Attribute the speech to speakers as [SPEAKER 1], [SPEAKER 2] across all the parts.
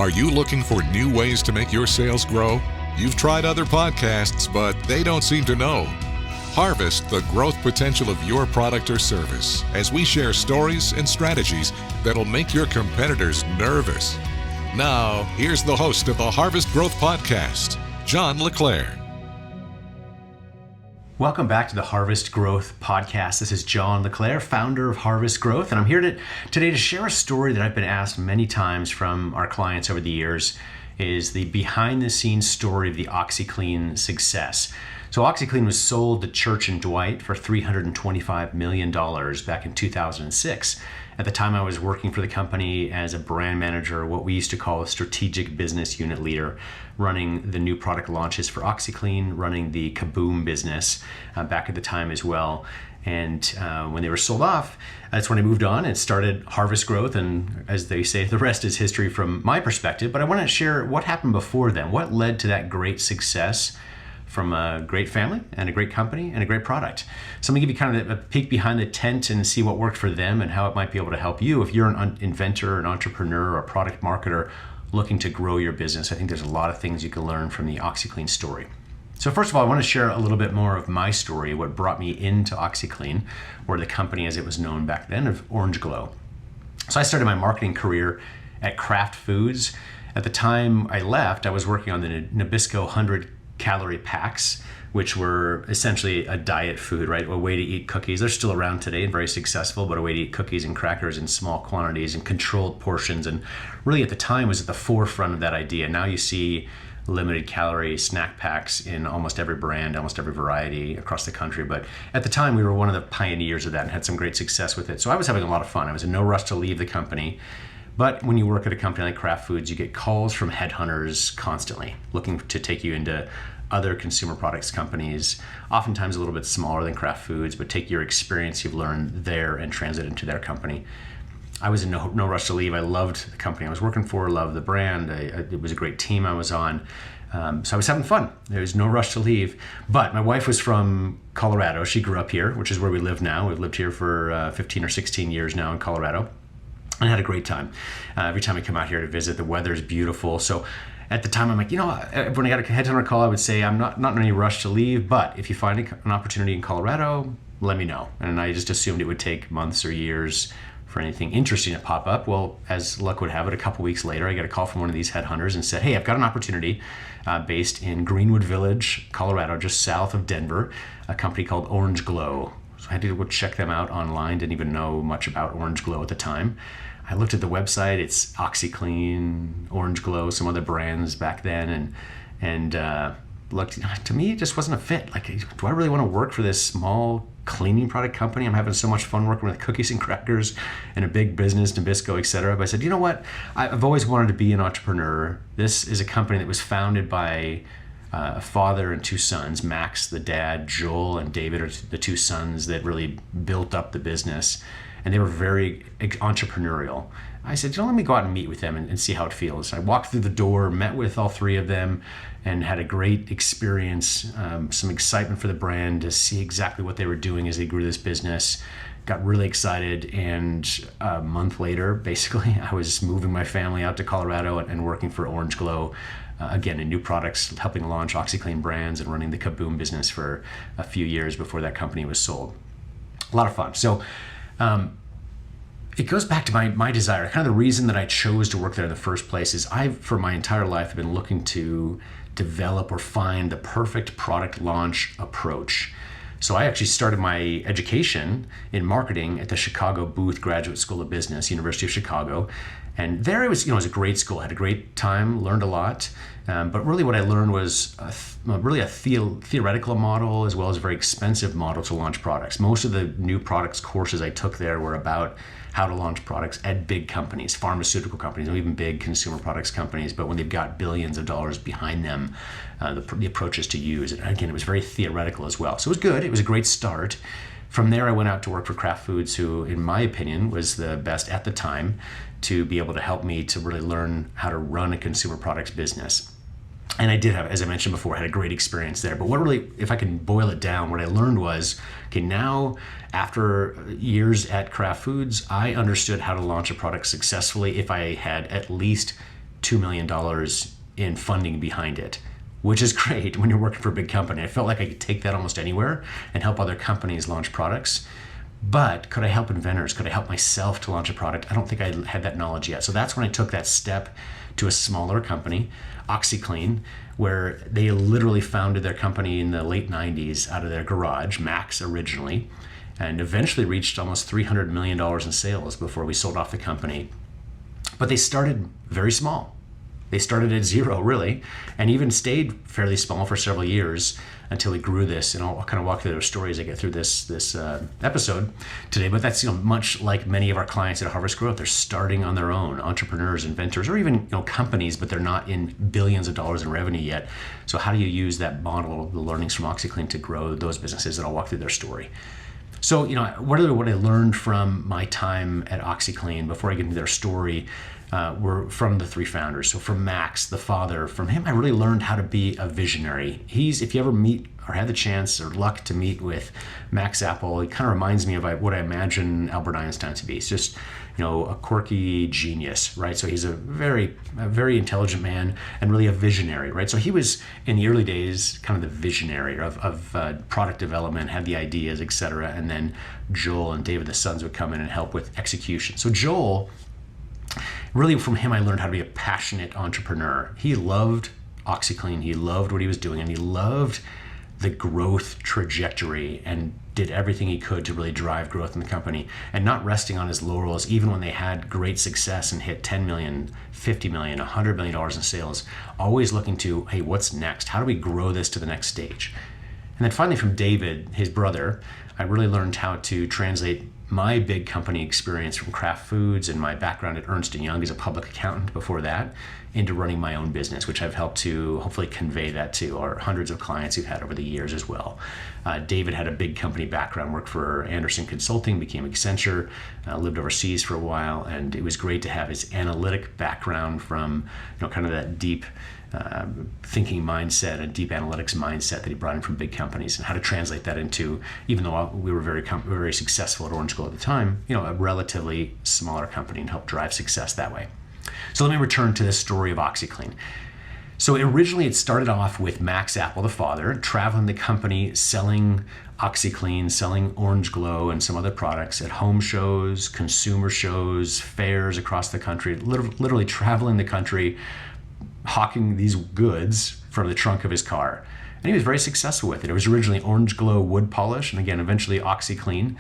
[SPEAKER 1] Are you looking for new ways to make your sales grow? You've tried other podcasts, but they don't seem to know. Harvest the growth potential of your product or service as we share stories and strategies that'll make your competitors nervous. Now, here's the host of the Harvest Growth Podcast, Jon LaClare.
[SPEAKER 2] Welcome back to the Harvest Growth Podcast. This is Jon LaClare, founder of Harvest Growth, and I'm here today to share a story that I've been asked many times from our clients over the years, is the behind-the-scenes story of the OxiClean success. So OxiClean was sold to Church Dwight for $325 million back in 2006. At the time, I was working for the company as a brand manager, what we used to call a strategic business unit leader, running the new product launches for OxiClean, running the Kaboom business back at the time as well. And when they were sold off, that's when I moved on and started Harvest Growth. And as they say, the rest is history from my perspective. But I want to share what happened before then, what led to that great success from a great family and a great company and a great product. So I'm gonna give you kind of a peek behind the tent and see what worked for them and how it might be able to help you if you're an inventor, an entrepreneur, or a product marketer looking to grow your business. I think there's a lot of things you can learn from the OxiClean story. So first of all, I want to share a little bit more of my story, what brought me into OxiClean, or the company as it was known back then, of Orange Glo. So I started my marketing career at Kraft Foods. At the time I left, I was working on the Nabisco 100 calorie packs, which were essentially a diet food, right? A way to eat cookies. They're still around today and very successful, but a way to eat cookies and crackers in small quantities and controlled portions. And really at the time was at the forefront of that idea. Now you see limited calorie snack packs in almost every brand, almost every variety across the country. But at the time we were one of the pioneers of that and had some great success with it. So I was having a lot of fun. I was in no rush to leave the company. But when you work at a company like Kraft Foods, you get calls from headhunters constantly looking to take you into other consumer products companies, oftentimes a little bit smaller than Kraft Foods, but take your experience you've learned there and translate it into their company. I was in no rush to leave. I loved the company I was working for, loved the brand. It was a great team I was on. So I was having fun. There was no rush to leave. But my wife was from Colorado. She grew up here, which is where we live now. We've lived here for 15 or 16 years now in Colorado. And had a great time. Every time I come out here to visit, the weather's beautiful. So at the time, I'm like, when I got a headhunter call, I would say, I'm not in any rush to leave, but if you find an opportunity in Colorado, let me know. And I just assumed it would take months or years for anything interesting to pop up. Well, as luck would have it, a couple weeks later, I got a call from one of these headhunters and said, hey, I've got an opportunity based in Greenwood Village, Colorado, just south of Denver, a company called Orange Glo. So I had to go check them out online, didn't even know much about Orange Glo at the time. I looked at the website, it's OxiClean, Orange Glo, some other brands back then, and looked, to me, it just wasn't a fit. Like, do I really want to work for this small cleaning product company? I'm having so much fun working with cookies and crackers and a big business, Nabisco, et cetera. But I said, you know what? I've always wanted to be an entrepreneur. This is a company that was founded by a father and two sons, Max, the dad, Joel, and David are the two sons that really built up the business. And they were very entrepreneurial. I said, let me go out and meet with them and see how it feels. I walked through the door, met with all three of them, and had a great experience, some excitement for the brand to see exactly what they were doing as they grew this business. Got really excited, and a month later, basically, I was moving my family out to Colorado and working for Orange Glo, again, in new products, helping launch OxiClean brands and running the Kaboom business for a few years before that company was sold. A lot of fun. So it goes back to my desire. Kind of the reason that I chose to work there in the first place is for my entire life, have been looking to develop or find the perfect product launch approach. So I actually started my education in marketing at the Chicago Booth Graduate School of Business, University of Chicago. And there it was, it was a great school. I had a great time, learned a lot. But really what I learned was a theoretical model as well as a very expensive model to launch products. Most of the new products courses I took there were about how to launch products at big companies, pharmaceutical companies, or even big consumer products companies. But when they've got billions of dollars behind them, the approaches to use. And again, it was very theoretical as well. So it was good. It was a great start. From there, I went out to work for Kraft Foods, who, in my opinion, was the best at the time to be able to help me to really learn how to run a consumer products business. And I did have, as I mentioned before, I had a great experience there. But what really, if I can boil it down, what I learned was, okay, now after years at Kraft Foods, I understood how to launch a product successfully if I had at least $2 million in funding behind it, which is great when you're working for a big company. I felt like I could take that almost anywhere and help other companies launch products. But could I help inventors? Could I help myself to launch a product? I don't think I had that knowledge yet. So that's when I took that step to a smaller company, OxiClean, where they literally founded their company in the late 90s out of their garage, Max originally, and eventually reached almost $300 million in sales before we sold off the company. But they started very small. They started at zero, really, and even stayed fairly small for several years until we grew this. And I'll kind of walk through their stories as I get through this episode today. But that's much like many of our clients at Harvest Growth. They're starting on their own, entrepreneurs, inventors, or even companies, but they're not in billions of dollars in revenue yet. So how do you use that model, the learnings from OxiClean, to grow those businesses? And I'll walk through their story. So what I learned from my time at OxiClean before I get into their story were from the three founders. So from Max, the father, from him, I really learned how to be a visionary. If you ever meet or had the chance or luck to meet with Max Apple, he kind of reminds me of what I imagine Albert Einstein to be. It's just, a quirky genius, right? So he's a very intelligent man and really a visionary, right? So he was, in the early days, kind of the visionary of product development, had the ideas, etc. And then Joel and David, the sons, would come in and help with execution. So Joel, really from him, I learned how to be a passionate entrepreneur. He loved OxiClean, he loved what he was doing, and he loved the growth trajectory and did everything he could to really drive growth in the company and not resting on his laurels, even when they had great success and hit 10 million, 50 million, $100 million in sales, always looking to, hey, what's next? How do we grow this to the next stage? And then finally from David, his brother, I really learned how to translate my big company experience from Kraft Foods and my background at Ernst & Young as a public accountant before that into running my own business, which I've helped to hopefully convey that to our hundreds of clients we've had over the years as well. David had a big company background, worked for Anderson Consulting, became Accenture, lived overseas for a while, and it was great to have his analytic background from kind of that deep thinking mindset and deep analytics mindset that he brought in from big companies, and how to translate that into, even though we were very successful at Orange Glo at the time, a relatively smaller company, and help drive success that way. So let me return to this story of OxiClean. So originally it started off with Max Apple, the father, traveling the company, selling OxiClean, selling Orange Glo and some other products at home shows, consumer shows, fairs across the country, literally traveling the country, hawking these goods from the trunk of his car. And he was very successful with it. It was originally Orange Glo wood polish, and again, eventually OxiClean.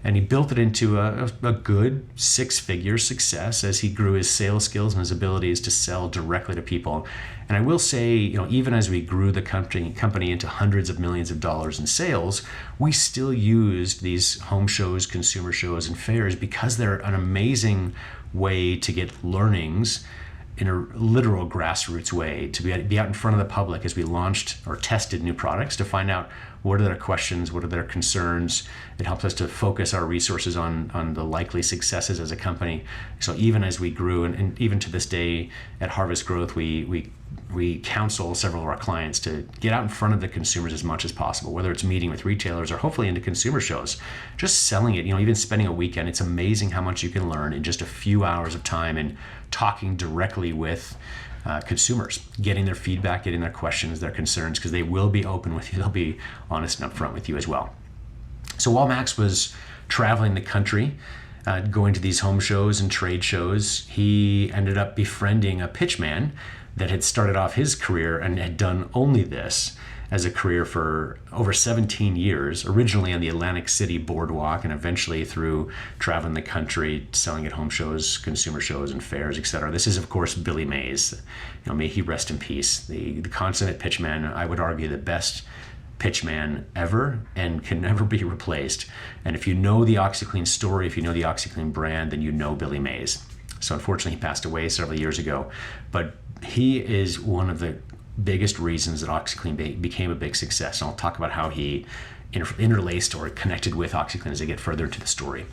[SPEAKER 2] And he built it into a good six-figure success as he grew his sales skills and his abilities to sell directly to people. And I will say, even as we grew the company into hundreds of millions of dollars in sales, we still used these home shows, consumer shows, and fairs because they're an amazing way to get learnings in a literal grassroots way, to be out in front of the public as we launched or tested new products to find out what are their questions, what are their concerns. It helps us to focus our resources on the likely successes as a company. So even as we grew, and even to this day at Harvest Growth, we counsel several of our clients to get out in front of the consumers as much as possible, whether it's meeting with retailers or hopefully into consumer shows, just selling it, even spending a weekend. It's amazing how much you can learn in just a few hours of time and talking directly with consumers, getting their feedback, getting their questions, their concerns, because they will be open with you. They'll be honest and upfront with you as well. So while Max was traveling the country, going to these home shows and trade shows, he ended up befriending a pitchman that had started off his career and had done only this as a career for over 17 years, originally on the Atlantic City boardwalk and eventually through traveling the country, selling at home shows, consumer shows, and fairs, etc. This is, of course, Billy Mays. May he rest in peace. The consummate pitchman, I would argue the best pitchman ever, and can never be replaced. And if you know the OxiClean story, if you know the OxiClean brand, then you know Billy Mays. So unfortunately, he passed away several years ago, but he is one of the biggest reasons that OxiClean became a big success. And I'll talk about how he interlaced or connected with OxiClean as I get further into the story.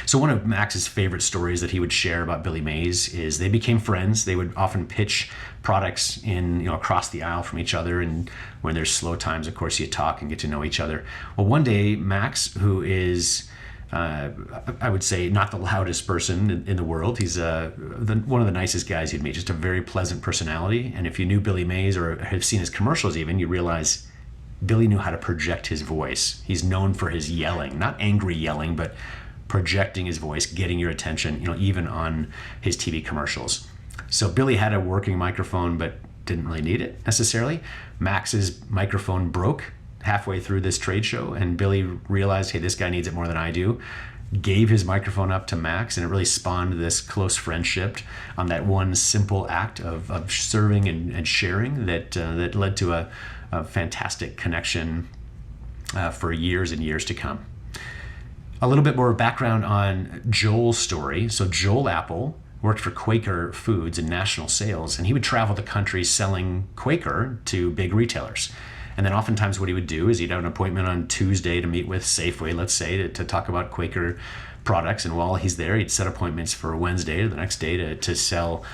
[SPEAKER 2] So one of Max's favorite stories that he would share about Billy Mays is they became friends. They would often pitch products across the aisle from each other. And when there's slow times, of course, you talk and get to know each other. Well, one day, Max, who is I would say not the loudest person in the world. He's one of the nicest guys you'd meet, just a very pleasant personality. And if you knew Billy Mays or have seen his commercials even, you realize Billy knew how to project his voice. He's known for his yelling, not angry yelling, but projecting his voice, getting your attention, even on his TV commercials. So Billy had a working microphone, but didn't really need it necessarily. Max's microphone broke halfway through this trade show, and Billy realized, hey, this guy needs it more than I do. Gave his microphone up to Max, and it really spawned this close friendship on that one simple act of serving and sharing that led to a fantastic connection for years and years to come. A little bit more background on Joel's story. So Joel Apple worked for Quaker Foods in national sales, and he would travel the country selling Quaker to big retailers. And then oftentimes what he would do is he'd have an appointment on Tuesday to meet with Safeway, let's say, to talk about Quaker products. And while he's there, he'd set appointments for Wednesday or the next day to sell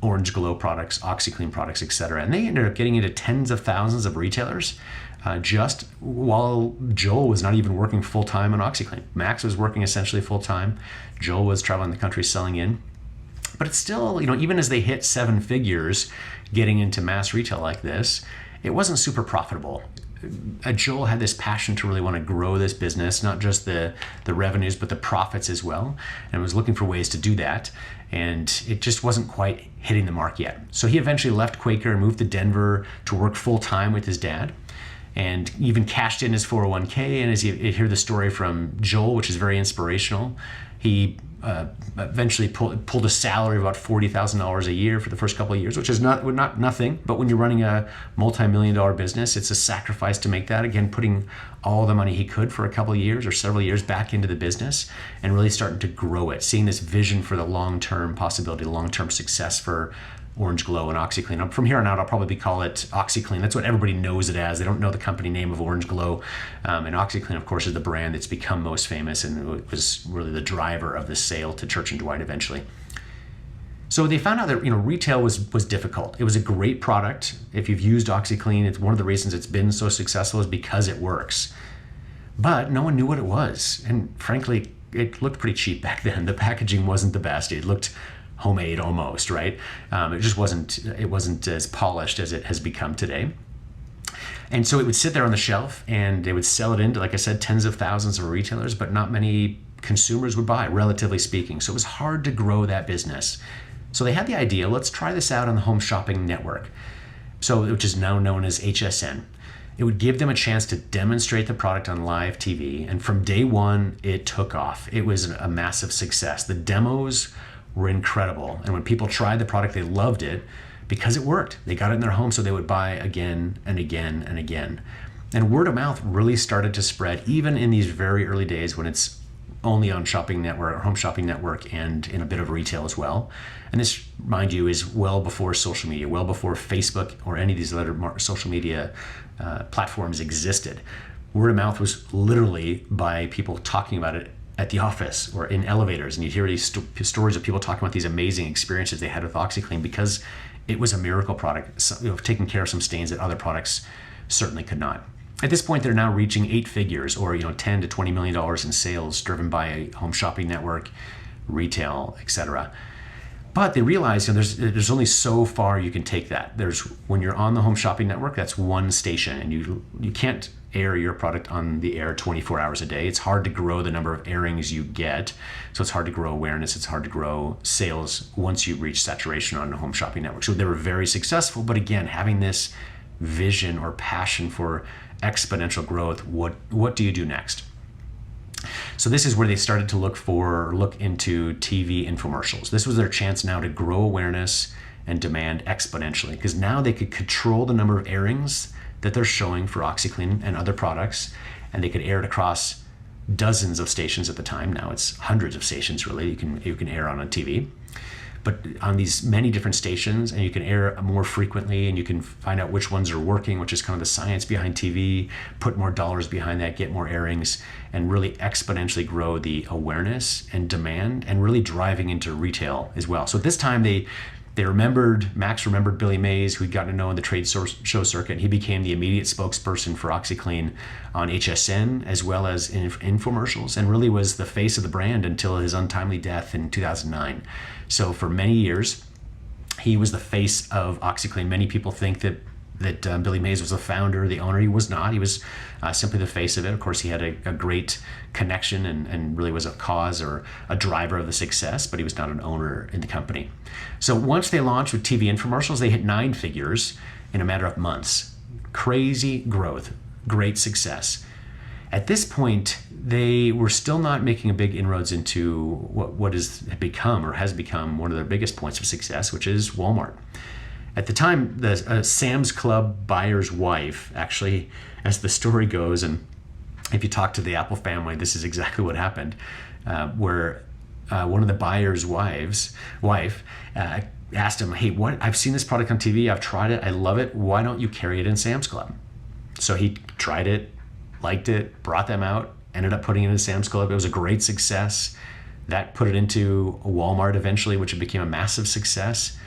[SPEAKER 2] Orange Glo products, OxiClean products, etc. And they ended up getting into tens of thousands of retailers just while Joel was not even working full-time on OxiClean. Max was working essentially full-time. Joel was traveling the country selling in. But it's still, even as they hit seven figures getting into mass retail like this, it wasn't super profitable. Joel had this passion to really want to grow this business, not just the revenues, but the profits as well, and was looking for ways to do that. And it just wasn't quite hitting the mark yet. So he eventually left Quaker and moved to Denver to work full time with his dad, and even cashed in his 401k. And as you hear the story from Joel, which is very inspirational, he eventually pulled a salary of about $40,000 a year for the first couple of years, which is not nothing. But when you're running a multi-million-dollar business, it's a sacrifice to make that. Again, putting all the money he could for a couple of years or several years back into the business and really starting to grow it, seeing this vision for the long-term possibility, long-term success for Orange Glo and OxiClean. From here on out, I'll probably call it OxiClean. That's what everybody knows it as. They don't know the company name of Orange Glo. And OxiClean, of course, is the brand that's become most famous and it was really the driver of the sale to Church Dwight eventually. So they found out that retail was difficult. It was a great product. If you've used OxiClean, it's one of the reasons it's been so successful is because it works. But no one knew what it was. And frankly, it looked pretty cheap back then. The packaging wasn't the best. It looked homemade almost, right? It just wasn't as polished as it has become today. And so it would sit there on the shelf and they would sell it into, like I said, tens of thousands of retailers, but not many consumers would buy, relatively speaking. So it was hard to grow that business. So they had the idea, let's try this out on the Home Shopping Network, which is now known as HSN. It would give them a chance to demonstrate the product on live TV. And from day one, it took off. It was a massive success. The demos were incredible. And when people tried the product, they loved it because it worked. They got it in their home, so they would buy again and again and again. And word of mouth really started to spread, even in these very early days when it's only on Shopping Network or Home Shopping Network and in a bit of retail as well. And this, mind you, is well before social media, well before Facebook or any of these other social media platforms existed. Word of mouth was literally by people talking about it at the office or in elevators, and you hear these stories of people talking about these amazing experiences they had with OxiClean because it was a miracle product, taking care of some stains that other products certainly could not. At this point, they're now reaching 8 figures, or $10 to $20 million in sales, driven by a Home Shopping Network, retail, etc. But they realize there's only so far you can take that. When you're on the Home Shopping Network, that's one station, and you can't air your product on the air 24 hours a day. It's hard to grow the number of airings you get, so it's hard to grow awareness. It's hard to grow sales once you reach saturation on the Home Shopping Network. So they were very successful, but again, having this vision or passion for exponential growth, what do you do next? So this is where they started to look into TV infomercials. This was their chance now to grow awareness and demand exponentially, because now they could control the number of airings that they're showing for OxiClean and other products, and they could air it across dozens of stations at the time. Now it's hundreds of stations really you can air on a TV, but on these many different stations, and you can air more frequently, and you can find out which ones are working, which is kind of the science behind TV, put more dollars behind that, get more airings, and really exponentially grow the awareness and demand, and really driving into retail as well. So at this time, they Max remembered Billy Mays, who he'd gotten to know in the trade show circuit, and he became the immediate spokesperson for OxiClean on HSN as well as in infomercials, and really was the face of the brand until his untimely death in 2009. So for many years, he was the face of OxiClean. Many people think that Billy Mays was the founder, the owner. He was not. He was simply the face of it. Of course, he had a great connection and really was a cause or a driver of the success, but he was not an owner in the company. So once they launched with TV infomercials, they hit 9 figures in a matter of months. Crazy growth, great success. At this point, they were still not making a big inroads into what has become one of their biggest points of success, which is Walmart. At the time, the Sam's Club buyer's wife, actually, as the story goes, and if you talk to the Apple family, this is exactly what happened, where one of the buyer's wife asked him, "Hey, I've seen this product on TV, I've tried it, I love it, why don't you carry it in Sam's Club?" So he tried it, liked it, brought them out, ended up putting it in Sam's Club. It was a great success. That put it into Walmart eventually, which became a massive success.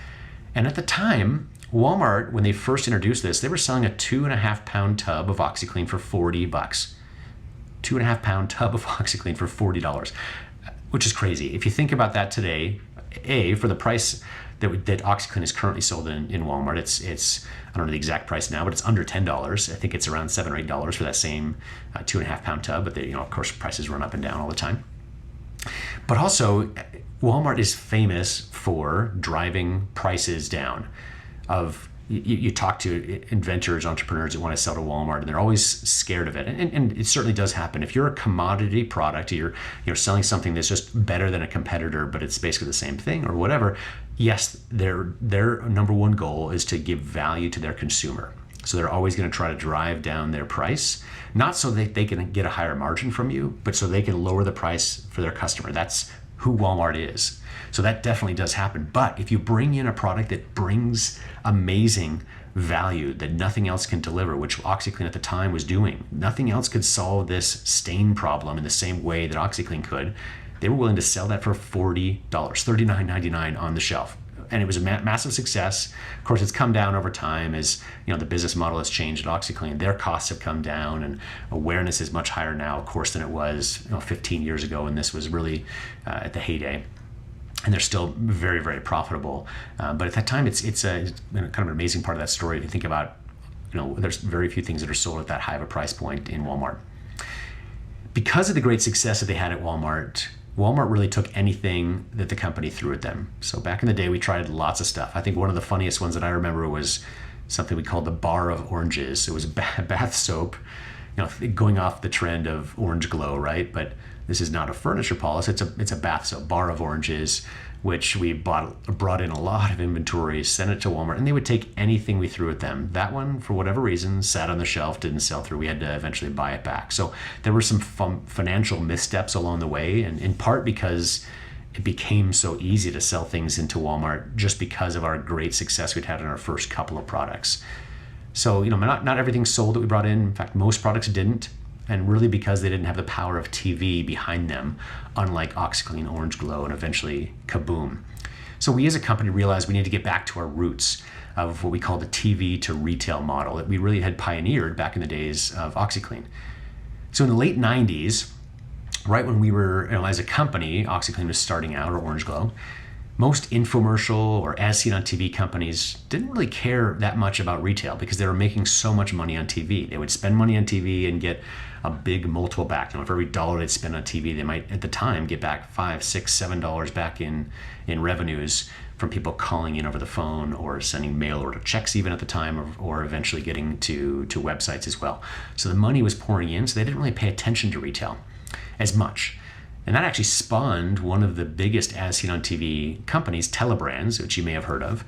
[SPEAKER 2] And at the time, Walmart, when they first introduced this, they were selling a 2.5-pound tub of OxiClean for $40. 2.5-pound tub of OxiClean for $40, which is crazy. If you think about that today, for the price that OxiClean is currently sold in Walmart, it's I don't know the exact price now, but it's under $10. I think it's around $7 or $8 for that same 2.5-pound tub. But they, of course, prices run up and down all the time. But also, Walmart is famous for driving prices down. You talk to inventors, entrepreneurs that want to sell to Walmart, and they're always scared of it. And it certainly does happen. If you're a commodity product, you're selling something that's just better than a competitor, but it's basically the same thing or whatever. Yes, their number one goal is to give value to their consumer. So they're always going to try to drive down their price, not so that they can get a higher margin from you, but so they can lower the price for their customer. That's who Walmart is. So that definitely does happen. But if you bring in a product that brings amazing value that nothing else can deliver, which OxiClean at the time was doing, nothing else could solve this stain problem in the same way that OxiClean could, they were willing to sell that for $40, $39.99 on the shelf. And it was a massive success. Of course, it's come down over time as the business model has changed at OxiClean. Their costs have come down, and awareness is much higher now, of course, than it was 15 years ago, and this was really at the heyday. And they're still very, very profitable. But at that time, it's a kind of an amazing part of that story to think about. There's very few things that are sold at that high of a price point in Walmart. Because of the great success that they had at Walmart really took anything that the company threw at them. So back in the day, we tried lots of stuff. I think one of the funniest ones that I remember was something we called the bar of oranges. It was a bath soap, going off the trend of Orange Glo, right? But this is not a furniture polish. It's a bath soap, bar of oranges, which we brought in a lot of inventory, sent it to Walmart, and they would take anything we threw at them. That one, for whatever reason, sat on the shelf, didn't sell through. We had to eventually buy it back. So there were some financial missteps along the way, and in part because it became so easy to sell things into Walmart just because of our great success we'd had in our first couple of products. So, not everything sold that we brought in. In fact, most products didn't. And really because they didn't have the power of TV behind them, unlike OxiClean, Orange Glo, and eventually Kaboom. So we as a company realized we need to get back to our roots of what we call the TV to retail model that we really had pioneered back in the days of OxiClean. So in the late 90s, right when we were, as a company, OxiClean was starting out, or Orange Glo, most infomercial or as seen on TV companies didn't really care that much about retail because they were making so much money on TV. They would spend money on TV and get a big multiple back. For every dollar they'd spend on TV, they might at the time get back $5, $6, $7 back in revenues from people calling in over the phone or sending mail order checks even at the time, or eventually getting to websites as well. So the money was pouring in, so they didn't really pay attention to retail as much. And that actually spawned one of the biggest as seen on TV companies, Telebrands, which you may have heard of.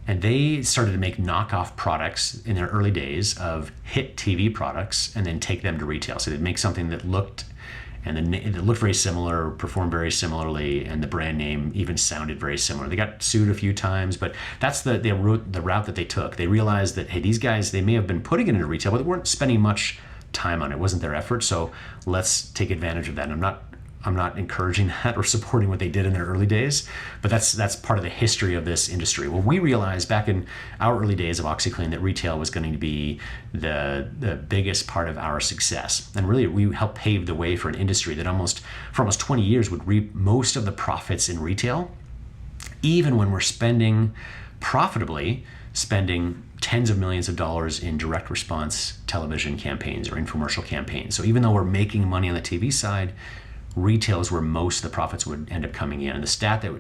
[SPEAKER 2] And they started to make knockoff products in their early days of hit TV products and then take them to retail. So they'd make something that looked very similar, performed very similarly, and the brand name even sounded very similar. They got sued a few times, but that's the route that they took. They realized that, hey, these guys, they may have been putting it into retail, but they weren't spending much time on it. It wasn't their effort, so let's take advantage of that. And I'm not I'm not encouraging that or supporting what they did in their early days, but that's part of the history of this industry. Well, we realized back in our early days of OxiClean that retail was going to be the biggest part of our success. And really, we helped pave the way for an industry that for almost 20 years would reap most of the profits in retail, even when we're profitably spending tens of millions of dollars in direct response television campaigns or infomercial campaigns. So even though we're making money on the TV side, retail is where most of the profits would end up coming in. And the stat that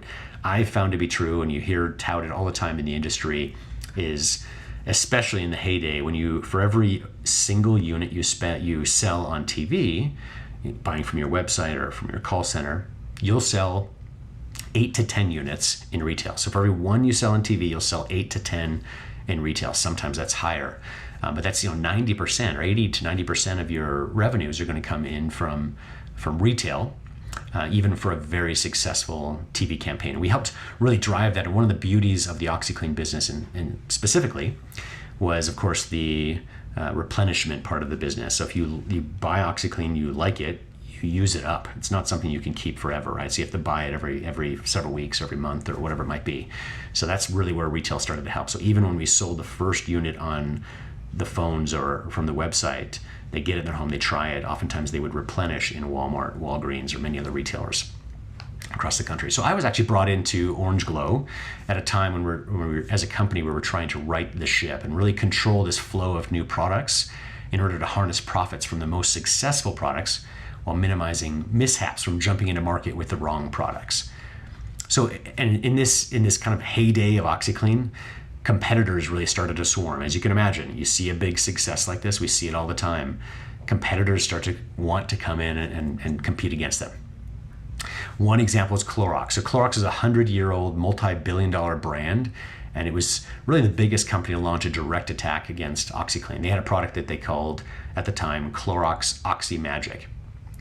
[SPEAKER 2] I found to be true, and you hear touted all the time in the industry, is especially in the heyday, for every single unit you sell on TV, buying from your website or from your call center, you'll sell 8 to 10 units in retail. So for every one you sell on TV, you'll sell 8 to 10 in retail. Sometimes that's higher, but that's 90% or 80 to 90% of your revenues are going to come in from retail, even for a very successful TV campaign. And we helped really drive that. And one of the beauties of the OxiClean business, and specifically, was of course the replenishment part of the business. So if you buy OxiClean, you like it, you use it up. It's not something you can keep forever, right? So you have to buy it every several weeks, every month, or whatever it might be. So that's really where retail started to help. So even when we sold the first unit on the phones or from the website, they get it in their home, they try it. Oftentimes they would replenish in Walmart, Walgreens, or many other retailers across the country. So I was actually brought into Orange Glo at a time when we were, as a company, we were trying to right the ship and really control this flow of new products in order to harness profits from the most successful products while minimizing mishaps from jumping into market with the wrong products. So, and in this kind of heyday of OxiClean, competitors really started to swarm. As you can imagine, you see a big success like this, we see it all the time. Competitors start to want to come in and compete against them. One example is Clorox. So Clorox is a 100-year-old, multi-billion-dollar brand, and it was really the biggest company to launch a direct attack against OxiClean. They had a product that they called, at the time, Clorox Oxy Magic.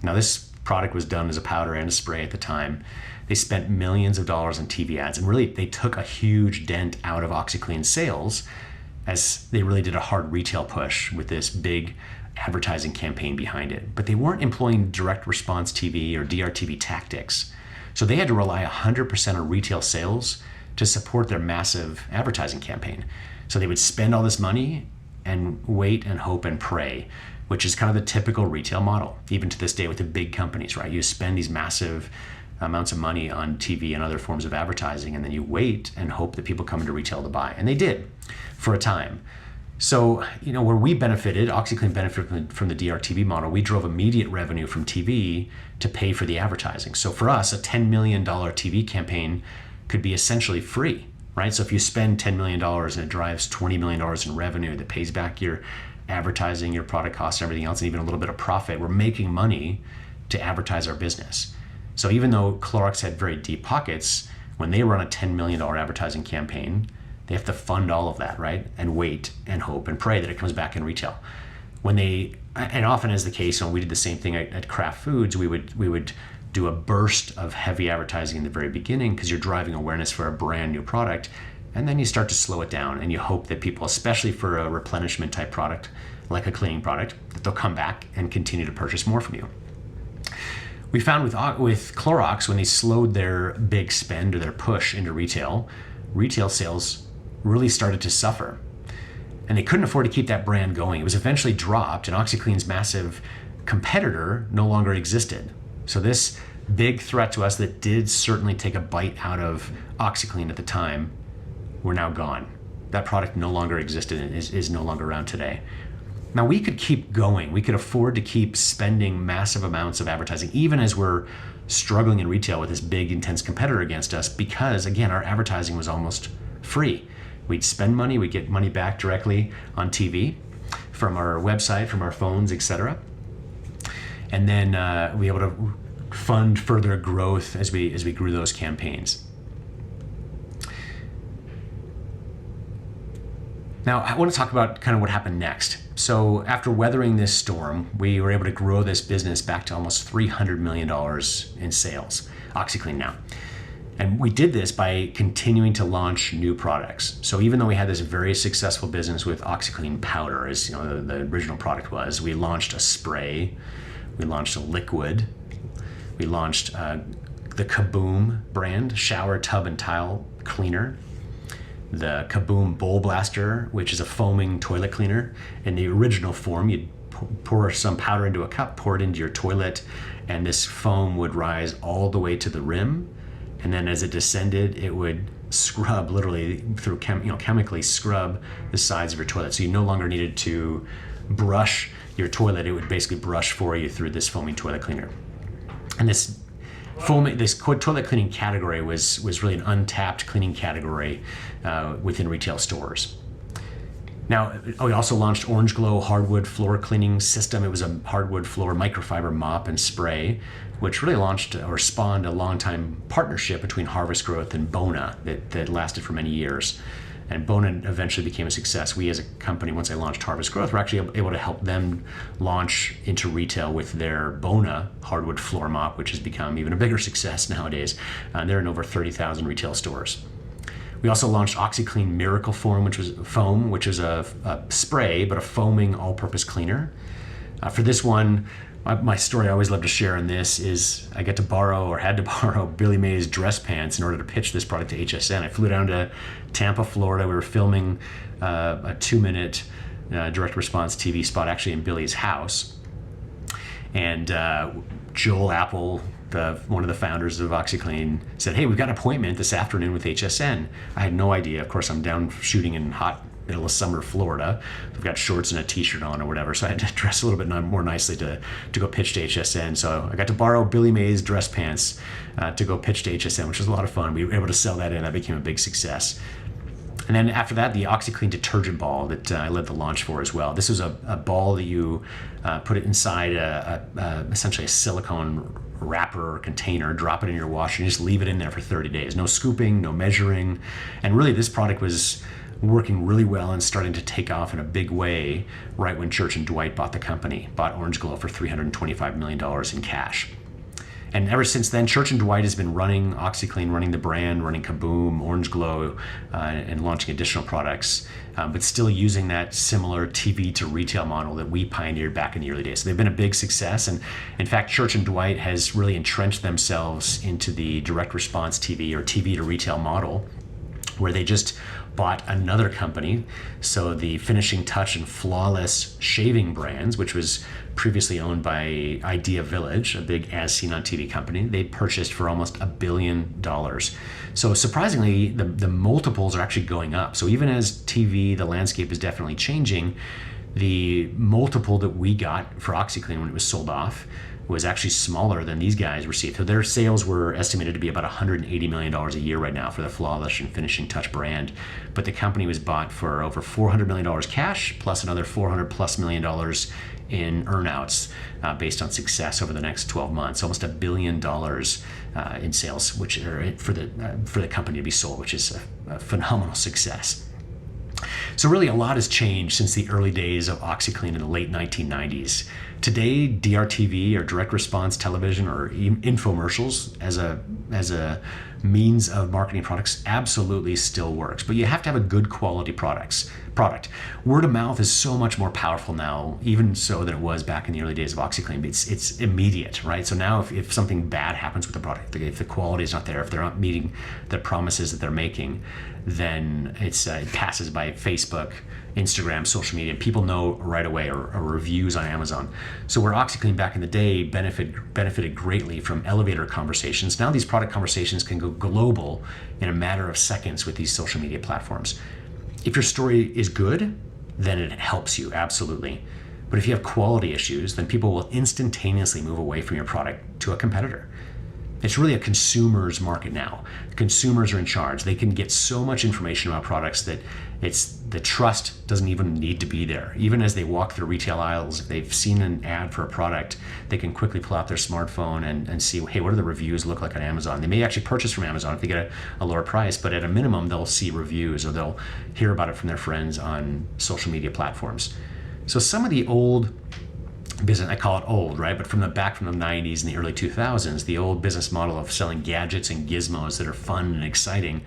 [SPEAKER 2] Now this product was done as a powder and a spray at the time. They spent millions of dollars on TV ads, and really they took a huge dent out of OxiClean's sales as they really did a hard retail push with this big advertising campaign behind it. But they weren't employing direct response TV or DRTV tactics. So they had to rely 100% on retail sales to support their massive advertising campaign. So they would spend all this money and wait and hope and pray, which is kind of the typical retail model, even to this day with the big companies, right? You spend these massive amounts of money on TV and other forms of advertising, and then you wait and hope that people come into retail to buy. And they did for a time. So, where we benefited, OxiClean benefited from the DRTV model, we drove immediate revenue from TV to pay for the advertising. So for us, a $10 million TV campaign could be essentially free, right? So if you spend $10 million and it drives $20 million in revenue that pays back your advertising, your product costs, and everything else, and even a little bit of profit, we're making money to advertise our business. So even though Clorox had very deep pockets, when they run a $10 million advertising campaign, they have to fund all of that, right? And wait and hope and pray that it comes back in retail. And often is the case, we did the same thing at Kraft Foods, we would do a burst of heavy advertising in the very beginning because you're driving awareness for a brand new product, and then you start to slow it down and you hope that people, especially for a replenishment type product, like a cleaning product, that they'll come back and continue to purchase more from you. We found with Clorox, when they slowed their big spend or their push into retail sales really started to suffer. And they couldn't afford to keep that brand going. It was eventually dropped, and OxiClean's massive competitor no longer existed. So this big threat to us that did certainly take a bite out of OxiClean at the time, we're now gone. That product no longer existed and is no longer around today. Now we could keep going. We could afford to keep spending massive amounts of advertising, even as we're struggling in retail with this big, intense competitor against us, because again, our advertising was almost free. We'd spend money, we'd get money back directly on TV, from our website, from our phones, etc. And then be able to fund further growth as we grew those campaigns. Now, I want to talk about kind of what happened next. So after weathering this storm, we were able to grow this business back to almost $300 million in sales, OxiClean now. And we did this by continuing to launch new products. So even though we had this very successful business with OxiClean powder, as the original product was, we launched a spray, we launched a liquid, We launched the Kaboom brand shower tub and tile cleaner, the Kaboom Bowl Blaster, which is a foaming toilet cleaner. In the original form, you'd pour some powder into a cup, pour it into your toilet, and this foam would rise all the way to the rim. And then as it descended, it would scrub, literally through chemically scrub the sides of your toilet. So you no longer needed to brush your toilet. It would basically brush for you through this foaming toilet cleaner. And this toilet cleaning category was really an untapped cleaning category within retail stores. Now, we also launched Orange Glo hardwood floor cleaning system. It was a hardwood floor microfiber mop and spray, which really launched or spawned a long-time partnership between Harvest Growth and Bona that lasted for many years. And Bona eventually became a success. We as a company, once I launched Harvest Growth, were actually able to help them launch into retail with their Bona hardwood floor mop, which has become even a bigger success nowadays. They're in over 30,000 retail stores. We also launched OxiClean Miracle Foam, which was a spray, but a foaming all-purpose cleaner. For this one, my story I always love to share in this is I had to borrow Billy Mays dress pants in order to pitch this product to HSN. I flew down to Tampa, Florida. We were filming a 2-minute direct response TV spot actually in Billy's house. And Joel Apple, one of the founders of OxiClean, said, "Hey, we've got an appointment this afternoon with HSN." I had no idea. Of course, I'm down shooting in hot middle of summer Florida. I've got shorts and a t-shirt on or whatever, so I had to dress a little bit more nicely to go pitch to HSN. So I got to borrow Billy Mays dress pants to go pitch to HSN, which was a lot of fun. We were able to sell that in. That became a big success. And then after that, the OxiClean detergent ball that I led the launch for as well. This was a ball that you put it inside essentially a silicone wrapper or container, drop it in your washer, and just leave it in there for 30 days. No scooping, no measuring. And really, this product was working really well and starting to take off in a big way right when Church Dwight bought Orange Glo for $325 million in cash. And ever since then, Church Dwight has been running OxiClean, running the brand, running Kaboom, Orange Glo, and launching additional products, but still using that similar TV to retail model that we pioneered back in the early days. So they've been a big success. And in fact, Church Dwight has really entrenched themselves into the direct response TV or TV to retail model, where they just bought another company. So the Finishing Touch and Flawless shaving brands, which was previously owned by Idea Village, a big as seen on TV company, they purchased for almost $1 billion. So surprisingly, the multiples are actually going up. So even as TV, the landscape is definitely changing, the multiple that we got for OxiClean when it was sold off was actually smaller than these guys received. So their sales were estimated to be about $180 million a year right now for the Flawless and Finishing Touch brand. But the company was bought for over $400 million cash, plus another $400+ million in earnouts based on success over the next 12 months. Almost $1 billion in sales, which are for the company to be sold, which is a phenomenal success. So really a lot has changed since the early days of OxiClean in the late 1990s. Today, DRTV or direct response television or infomercials as a means of marketing products absolutely still works, but you have to have a good quality product. Word of mouth is so much more powerful now, even so than it was back in the early days of OxiClean. It's immediate, right? So now if something bad happens with the product, if the quality is not there, if they're not meeting the promises that they're making, then it passes by Facebook, Instagram, social media. People know right away, or reviews on Amazon. So where OxiClean back in the day benefited greatly from elevator conversations, now these product conversations can go global in a matter of seconds with these social media platforms. If your story is good, then it helps you, absolutely. But if you have quality issues, then people will instantaneously move away from your product to a competitor. It's really a consumer's market now. Consumers are in charge. They can get so much information about products that the trust doesn't even need to be there. Even as they walk through retail aisles, if they've seen an ad for a product, they can quickly pull out their smartphone and see, hey, what do the reviews look like on Amazon? They may actually purchase from Amazon if they get a lower price, but at a minimum, they'll see reviews or they'll hear about it from their friends on social media platforms. So some of the old business, I call it old, right? But from the 90s and the early 2000s, the old business model of selling gadgets and gizmos that are fun and exciting,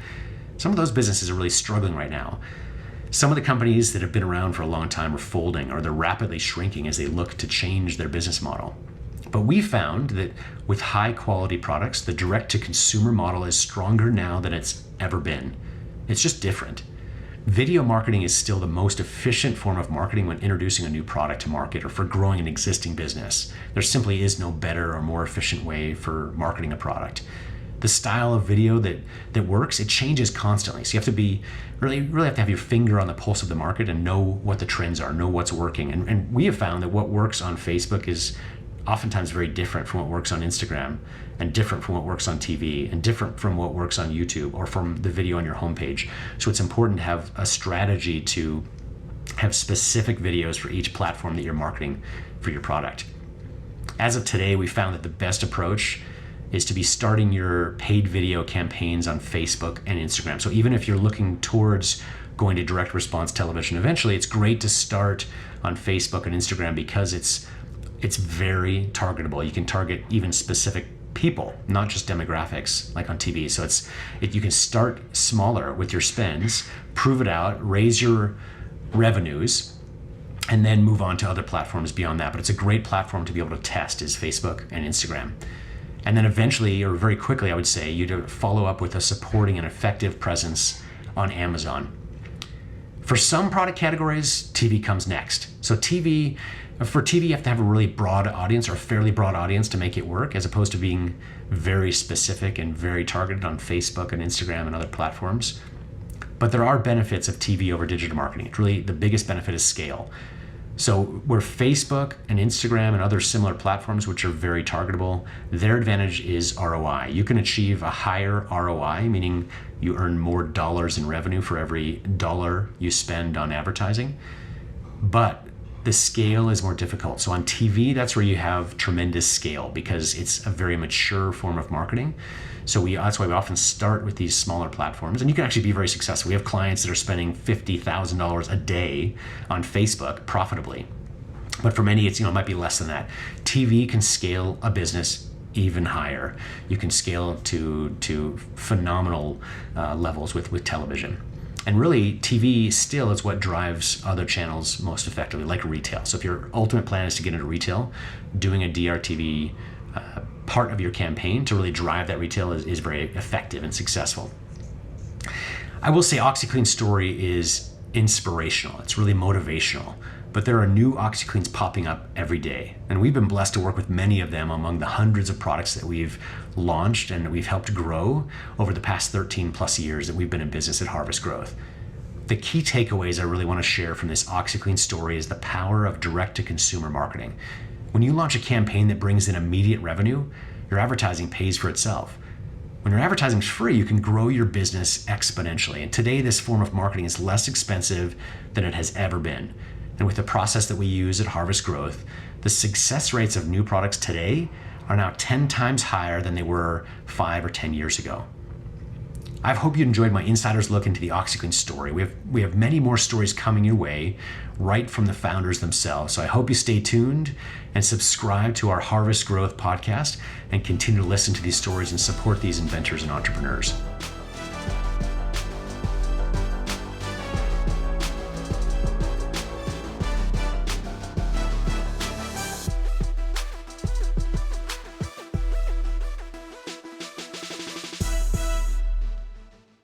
[SPEAKER 2] some of those businesses are really struggling right now. Some of the companies that have been around for a long time are folding, or they're rapidly shrinking as they look to change their business model. But we found that with high quality products, the direct to consumer model is stronger now than it's ever been. It's just different. Video marketing is still the most efficient form of marketing when introducing a new product to market or for growing an existing business. There simply is no better or more efficient way for marketing a product. The style of video that works, it changes constantly. So you have to be really have to have your finger on the pulse of the market and know what the trends are, know what's working. And we have found that what works on Facebook is oftentimes very different from what works on Instagram, and different from what works on TV, and different from what works on YouTube or from the video on your homepage. So it's important to have a strategy to have specific videos for each platform that you're marketing for your product. As of today, we found that the best approach is to be starting your paid video campaigns on Facebook and Instagram. So even if you're looking towards going to direct response television eventually, it's great to start on Facebook and Instagram because it's very targetable. You can target even specific people, not just demographics like on TV. So you can start smaller with your spends, prove it out, raise your revenues, and then move on to other platforms beyond that. But it's a great platform to be able to test is Facebook and Instagram. And then eventually, or very quickly, I would say, you'd follow up with a supporting and effective presence on Amazon. For some product categories, TV comes next. So for TV, you have to have a really broad audience or a fairly broad audience to make it work, as opposed to being very specific and very targeted on Facebook and Instagram and other platforms. But there are benefits of TV over digital marketing. It's really the biggest benefit is scale. So where Facebook and Instagram and other similar platforms, which are very targetable, their advantage is ROI. You can achieve a higher ROI, meaning you earn more dollars in revenue for every dollar you spend on advertising. But the scale is more difficult. So on TV, that's where you have tremendous scale because it's a very mature form of marketing. So that's why we often start with these smaller platforms, and you can actually be very successful. We have clients that are spending $50,000 a day on Facebook profitably, but for many, it might be less than that. TV can scale a business even higher. You can scale to phenomenal levels with television. And really, TV still is what drives other channels most effectively, like retail. So if your ultimate plan is to get into retail, doing a DRTV part of your campaign to really drive that retail is very effective and successful. I will say OxiClean's story is inspirational. It's really motivational. But there are new OxiCleans popping up every day. And we've been blessed to work with many of them among the hundreds of products that we've launched and that we've helped grow over the past 13 plus years that we've been in business at Harvest Growth. The key takeaways I really want to share from this OxiClean story is the power of direct-to-consumer marketing. When you launch a campaign that brings in immediate revenue, your advertising pays for itself. When your advertising is free, you can grow your business exponentially. And today, this form of marketing is less expensive than it has ever been. And with the process that we use at Harvest Growth, the success rates of new products today are now 10 times higher than they were 5 or 10 years ago. I hope you enjoyed my insider's look into the OxiClean story. We have many more stories coming your way right from the founders themselves. So I hope you stay tuned and subscribe to our Harvest Growth podcast and continue to listen to these stories and support these inventors and entrepreneurs.